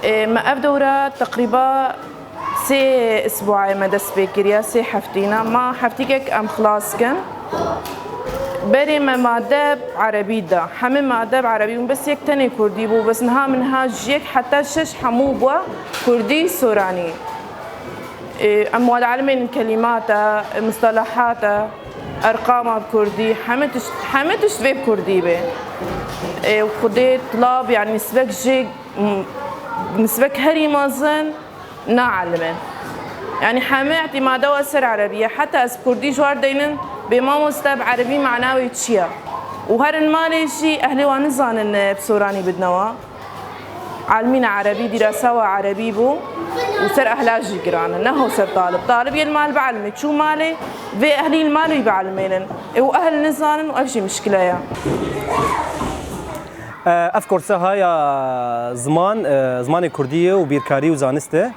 ما أف دورة تقريبا 3 أسبوع ما دست بكريا 3 حفتينا ما حفتيك أم خلاص كان بري ما مادب عربي دا حمي مادب عربي بس يك تاني كردي بو بس نها منها جيك حتى شش حمو بوا كردي سوراني أموال علمين كلماتا مصطلحاتا أرقامها بكردي حمتش في بكردي به وخدي طلاب يعني نسبك جيك نسبك هري مازن نعلمن يعني حامي اعتماده وأسر عربية حتى أس كردي جوار دينن بما مستب عربي معناوي تشيا وهر المالي شي أهلي وانزان بسوراني بدنوا عالمين عربي دراسة عربي بو وسر أهلا جيران نهو سر طالب يالمال بعلمي شو مالي في أهلي المال بعلمين وأهل نزان وأفشي مشكلة يا أفكر هاي زمان كردية وبيركاري وزانسته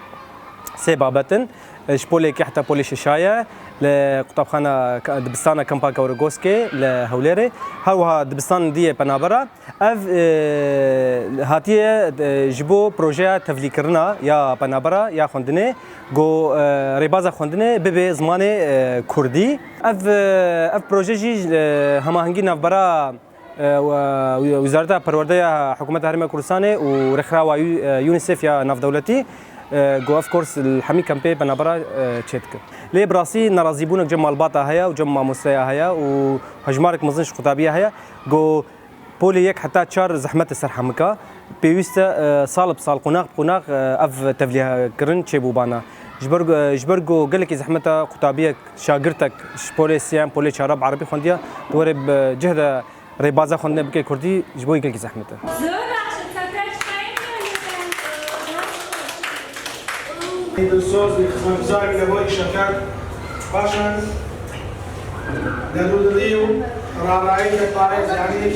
سه بابتن شبولي كي حتى بولي ششاية لقطابخانة دبستان كامبا كورغوسكي لهوليري هاوها دبستان دي بنابرا اف هاتيه جبو بروجي تفليكرنا يا بنابرا يا خوندني جو ريبازا خوندني ببي زماني كردي اف بروجي جي هماهنگي نافبرا وزارة پرورده‌ی حکومت هرم کردستان و رخراء یونیسف یا ناف دولتی جو اف كورس الحمي كامبي بنابرا تشيتك لي براسي نرازيبونك جمع الباطا هيا وجمع مستيا هيا وهجمارك مزنش خطابيه هيا جو بولي يك حتى تشار زحمه السرحمكا بيوستا صالب صال قناق اف تفليه كرن تشيبوبانا جبرجو قالك زحمه خطابيه شاغرتك بولي سيام بولي شراب عربي خونديا دوري بجهد ريبازا خوندنا بكي كردي جبوي قالك زحمته الصوص مفزار لبوي شكل باشن ندود ليو راعي الطارق يعني